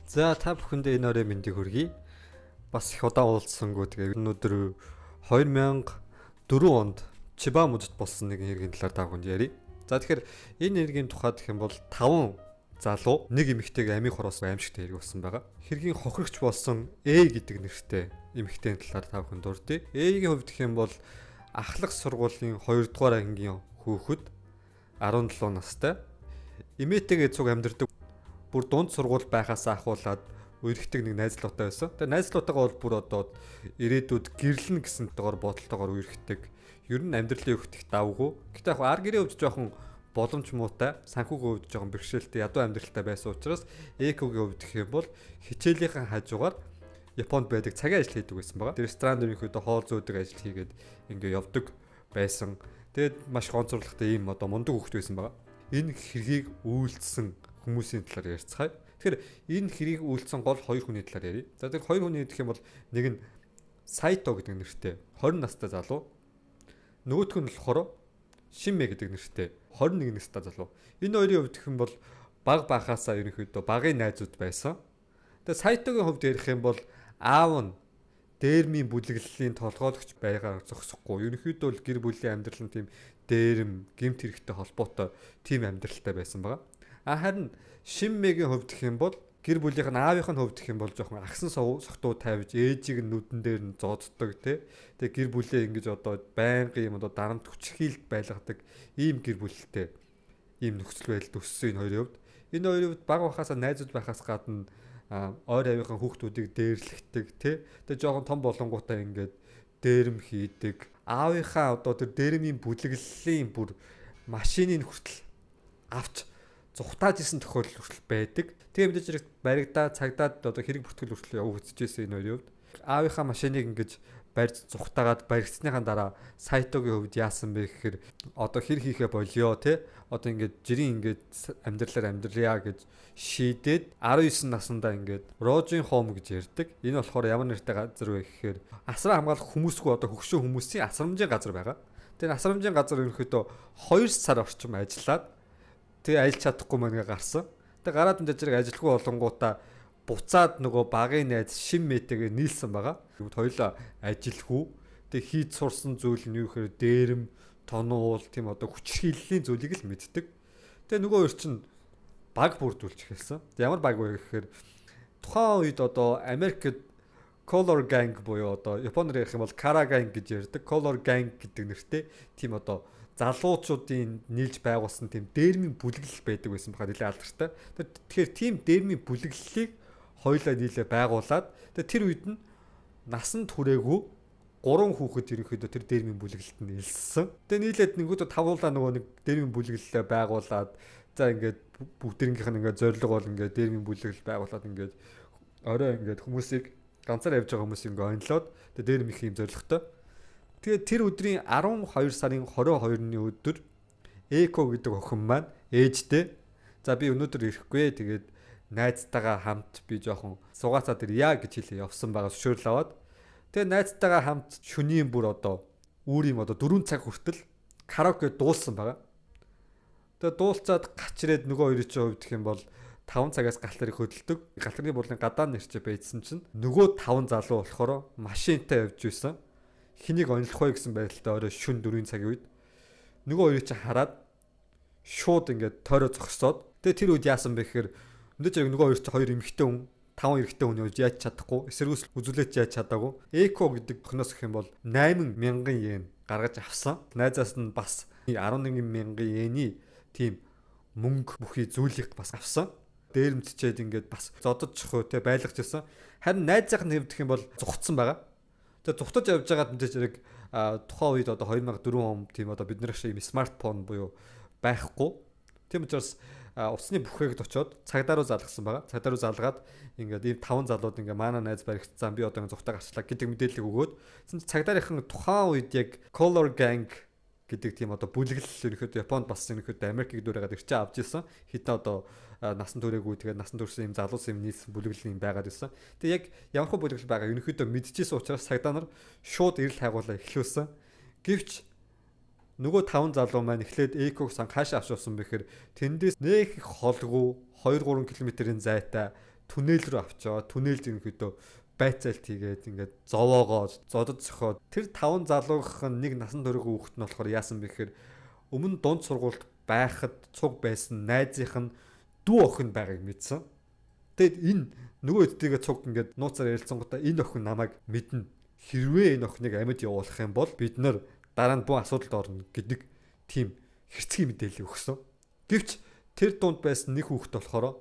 За та бүхэндээ энэ орой мэндийг хүргэе. Бас их удаан уулзсангүй тэгээ өнөөдөр 2004 онд Чиба мужид болсон нэгэн хэргийн талаар та бүхэнд ярив. За тэгэхээр энэ хэргийн тухай гэх юм бол 5 залуу нэг эмэгтэйг амийн хороос аимшигтай хэрэг болсон байгаа. Хэргийн хохирогч болсон A гэдэг нэртэй эмэгтэйн талаар та бүхэнд дурдъя. A-ийн хувьд гэх юм бол ахлах сургуулийн 2 дугаар ангийн хүүхэд 17 настай. Эмээтэйгээ цуг амьдардаг бүр дунд сургууль байхаас ахуулаад үерхдэг нэг найзлуутай байсан. Тэгээ найзлуутайгаа бол бүр одоо ирээдүйд гэрлэн гэсэн доор бодолтойгоор үерхдэг. Ер нь амьдралын хөвтөх давгүй. Гэтэ яг ар гэрээ хувьд жоохон боломж муутай, санхүүгийн хувьд жоохон бэрхшээлтэй, ядуу амьдралтай байсан учраас Экогийн хувьд гэх юм бол хичээлийнхэн хажуугаар Японд байдаг цагийн ажил хийдэг байсан байгаа. Тэр ресторанд ерөнхийдөө хоол зөөдөг ажил хийгээд ингээ явдаг байсан. Тэгээд маш гонцорлогтой ийм одоо мундаг хөвгт байсан байгаа. Энэ хэргийг үйлдэлсэн хүмүүсийн талаар ярьцгаая. Тэгэхээр энэ хэрийг үйлдэлсэн гол хоёр хүний талаар ярив. За тэр хоёр хүний гэх юм бол нэг нь Сайто гэдэг нэртэй 20 настай залуу. Нөгөөх нь болохоор Шинмэ гэдэг нэртэй 21 настай залуу. Энэ хоёрын хувьд гэх юм бол баг бахаасаа ерөнхийдөө багын найзууд байсан. Тэгээ Сайтогийн хувьд ярих юм бол аав нь дээрмийн бүлэглэлийн толгойлогч байгаар зогсохгүй. Ерөнхийдөө л гэр бүлийн амьдрал нь тийм дээрэм, гэмт хэрэгтэй холбоотой тийм амьдралтай байсан байгаа. Харин Шинмэгийн хувьд гэх юм бол гэр бүлийнх нь аавынх нь хувьд гэх юм бол жоохон агсан согтуу тавьж ээжийг нь нүдэн дээр нь зодддаг тий. Тэгээ гэр бүлээ ингэж одоо байнгын юм одоо дарамт хүчрхийлд байлгадаг ийм гэр бүлтэй ийм нөхцөл байдалд өссөн энэ хоёрын хувьд. Энэ хоёрын хувьд баг бахаасаа найзууд байхаас гадна ойр авийнхаа хүүхдүүдийг дээрлэгдэг тий. Тэгээ жоохон том болонгуудаа ингээд дээрэм хийдэг. Аавынхаа одоо тэр дээрмийн бүлэглэлийн бүр машиныг хүртэл авч зүхтааж исэн тохиолдол хүртэл байдаг. Тэгээ мэдээж хэрэг баригдаа цагдаад одоо хэрэг бүртгэл хүртэл явагдчихсэн энэ хоёрын хувьд. Аавынхаа машиныг ингэж барьж зүхтаагаад баригдсныхаа дараа Сайтогийн хувьд яасан бэ гэхээр одоо хэр хийхэ болио те одоо ингээд жирийн ингээд амьдралаар амьдрья гэж шийдээд 19 наснда ингээд Рожин Хоум гэж ярьдаг. Энэ болохоор ямар нэртэй газар вэ гэхээр асран хамгаалах хүмүүсгүй одоо хөгшөө хүмүүсийн асрамжийн газар байгаа. Тэр асрамжийн газар ерөнхийдөө 2 сар орчим ажиллаад тэгээ аялж чадахгүй мэнгээ гарсан. Тэгээ гараад мэдээж зэрэг ажилгүй болонгуудаа буцаад нөгөө багын найз Шинмэтэйгээ нийлсэн байгаа. Хоёулаа ажилгүй. Тэгээ хийж сурсан зүйл нь юу гэхээр дээрэм, тонуул тийм одоо хүчрхийллийн зүйлийг л мэддэг. Тэгээ нөгөө хоёр чинь баг бүрдүүлж эхэлсэн. Ямар баг вэ гэхээр тухайн үед одоо Америкт Color Gang буюу одоо Японоор ярих юм бол Kara Gang гэж ярьдаг. Color Gang гэдэг нэртэй тийм одоо залуучуудын нийлж байгуулсан тийм дээрмийн бүлэглэл байдаг байсан баха нэлээд алдартай. Тэгэхээр тийм дээрмийн бүлэглэлийг хоёулаа нийлээ байгуулад тэр үед нь насанд хүрээгүй 3 хүүхэд ерөнхийдөө тэр дээрмийн бүлэглэлд нь элссэн. Тэгээ нийлээд нэгөөдөө тавуулаа нөгөө нэг дээрмийн бүлэглэлээ байгуулад за ингээд бүгдэрийнх нь ингээд зориг бол ингээд дээрмийн бүлэглэл байгуулад ингээд орой ингээд хүмүүсийг ганцаар явж байгаа хүмүүсийг ингээд онлоод тэгээ дээрм их юм зоригтой. Тэгээд тэр өдрийн 12 сарын 22-ны өдөр Эко гэдэг охин маань ээжтэй за би өнөөдөр ирэхгүй тэгээд найзтайгаа хамт би жоохон сугаацаад ирья гэж хэлээ явсан байгаа зөвшөөрөл аваад тэгээд найзтайгаа хамт шөнийн бүр одоо үүрийн одоо 4 цаг хүртэл караоке дуулсан байгаа. Тэгээд дуулцаад гач ирээд нөгөө хоёрын чинь хувьд гэх юм бол 5 цагаас галтрыг хөдөлдөг. Галтрын бурлын гадаа нэрчээ байцсан чинь нөгөө 5 залуу болохоор машинтай явж байсан. Хэнийг онцлох вэ гэсэн байдалтай орой шүн 4 цагийн үед нөгөө хоёрыг чинь хараад шууд ингээд тойроо зогсоод тэгээ тэр үед яасан бэ гэхээр өнөөдөр нөгөө хоёр чинь хоёр эмэгтэй хүн 5 эрэгтэй хүн яаж чадахгүй эсэргүүц үзүүлээч яаж чадаагүй Эко гэдэг охноос гэх юм бол 8,000 йен гаргаж авсан. Найзаас нь бас 11,000 йений тийм мөнгө бүхий зүйлийг бас авсан. Дээрэмцчээд ингээд бас зодож чөхөө те байлгаж ирсэн. Харин найзынхны хувьд гэх юм бол зүгтсан байгаа. Тэгээ зүгтаж явж байгаад мэдээж хэрэг тухайн үед одоо 2004 он тийм одоо бид нар шиг юм смартфон буюу байхгүй. Тийм учраас уцсны бүхээгд очиод цагдаа руу залгасан байгаа. Цагдаа руу залгаад ингээд ийм 5 залууд ингээд манай найз баригдсан би одоо зүгтаа гарчлаа гэдэг мэдээлэл өгөөд цагдаарийнхан тухайн үед яг Color Gang гэдэг тийм одоо бүлэглэл ерөнхийдөө Японд бас ерөнхийдөө Америкийг дүүрээд ирчээ авч ирсэн. Хитэ одоо насан туршаагүй тэгээд насан туршсан юм залуус юм нийлсэн бүлэглэл юм байгаад ирсэн. Тэгээд яг ямархуу бүлэглэл байгаа ерөнхийдөө мэдчихсэн учраас цагдаа нар шууд ирэл хайгуулаа эхлүүлсэн. Гэвч нөгөө 5 залуу маань эхлээд Эког сан хаашаа авч явсан бэхээр тэндээс нэг холгүй 2-3 км-ийн зайтай түнэл рүү авчаа. Түнэлд ерөнхийдөө байцаалт хийгээд ингээд зовоогоо зодод зохиод тэр 5 залуугийнх нь нэг насан туршийн хүүхэд нь болохоор яасан бэ гэхээр өмнө дунд сургуульд байхад цуг байсан найзынх нь дүү охин байгааг мэдсэн. Тэгэд энэ нөгөө хэдтэйгээ цуг ингээд нууцаар ярилцсангуудаа энэ охин намайг мэднэ. Хэрвээ энэ охиныг амьд явуулах юм бол бид нар дараа нь бүх асуудалд орно гэдэг тийм хэрцгий мэдээлэл өгсөн. Гэвч тэр дунд байсан нэг хүүхэд болохоор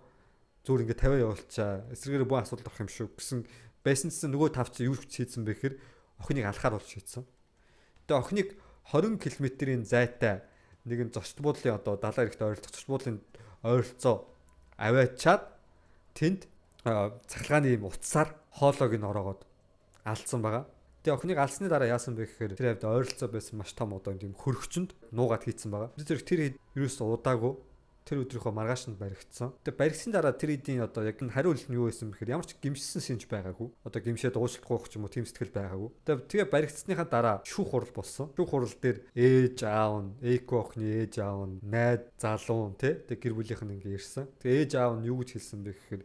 зүгээр ингээд 50 явуулчаа. Эсрэгээр бүх асуудал орох юм шүү гэсэн байсан чинь нөгөө тав чи юу хийсэн бэ гэхээр охиныг алхаар болж шийдсэн. Тэгээ охиныг 20 км-ийн зайтай нэгэн зочд буудлын одоо далайн эрэгт ойролцох зочд буудлын ойролцоо аваачаад тэнд цахилгааны юм утсаар хоолойг нь ороогоод алдсан байгаа. Тэгээ охиныг алсны дараа яасан бэ гэхээр тэр хавьд ойролцоо байсан маш том одоо юм хөргөчөнд нуугаад хийцэн байгаа. Тэр ерөөс удаагүй тэр өдрийнхөө маргааш нь баригдсан. Тэгээ баригдсны дараа тэр эдийн одоо яг хариу үйлс нь юу байсан бэхээр ямар ч гимшсэн шинж байгаагүй. Одоо гимшээд уушлахгүй ч юм уу тийм сэтгэл байгаагүй. Тэгээ баригдсныхаа дараа шүүх хурал болсон. Шүүх хурал дээр ээж аав нь, эко охины ээж аав нь, найз залуу тэгээ гэр бүлийнх нь ингээ ирсэн. Тэгээ ээж аав нь юу гэж хэлсэн бэ гэхээр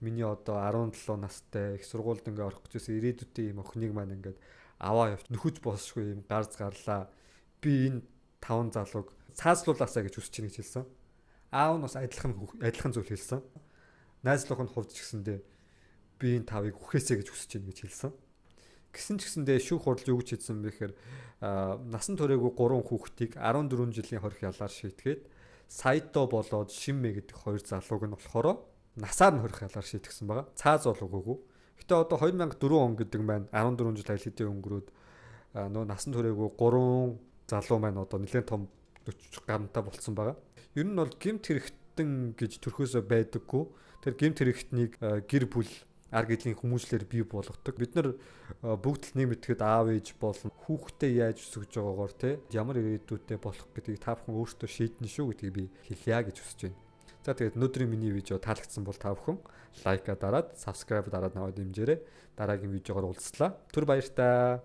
миний одоо 17 настай их сургуульд ингээ орох гэж байсан ирээдүйтэй юм охиныг маань ингээд аваа явж нөхөж босшгүй юм гарц гарлаа. Би энэ 5 залууг цаазлуулаасаа гэж хүсэж байна гэж хэлсэн. Аав нь бас адилхан зүйл хэлсэн. Найзлуух нь хувьд ч гэсэндээ би энэ тавыг үхээсэй гэж хүсэж байна гэж хэлсэн. Гэсэн ч гэсэндээ шүүх хурал юу гэж хэлсэн бэ гэхээр насан туршаагүй 3 хүүхдийг 14 жилийн хорих ялаар шийтгээд Сайто болоод Шиммэ гэдэг 2 залууг нь болохоор насаар нь хорих ялаар шийтгсэн байгаа. Цааз бол үгүйгүй. Гэтэ одоо 2004 он гэдэг маань 14 жил айл хэдийн өнгөрөөд нөө насан туршаагүй 3 залуу маань одоо нэлээд том 40 гарантай болцсон байгаа. Ер нь бол гэмт хэрэгтэн гэж төрхөөсөө байдаггүй. Тэр гэмт хэрэгтнийг гэр бүл ар гидлийн хүмүүжлэр бий болгодог. Бид нар бүгд л нэг мэтгэд аав ээж болон хүүхдээ яаж өсгөж байгаагаар те ямар ирээдүйтэй болох гэдгийг та бүхэн өөрсдөө шийднэ шүү гэдгийг би хэлье гэж хүсэж байна. За тэгээд өнөөдрийн миний видео таалагдсан бол та бүхэн лайка дараад, subscribe дараад наваад дэмжээрэй. Дараагийн видеогоор уулзлаа. Түр баярлалаа.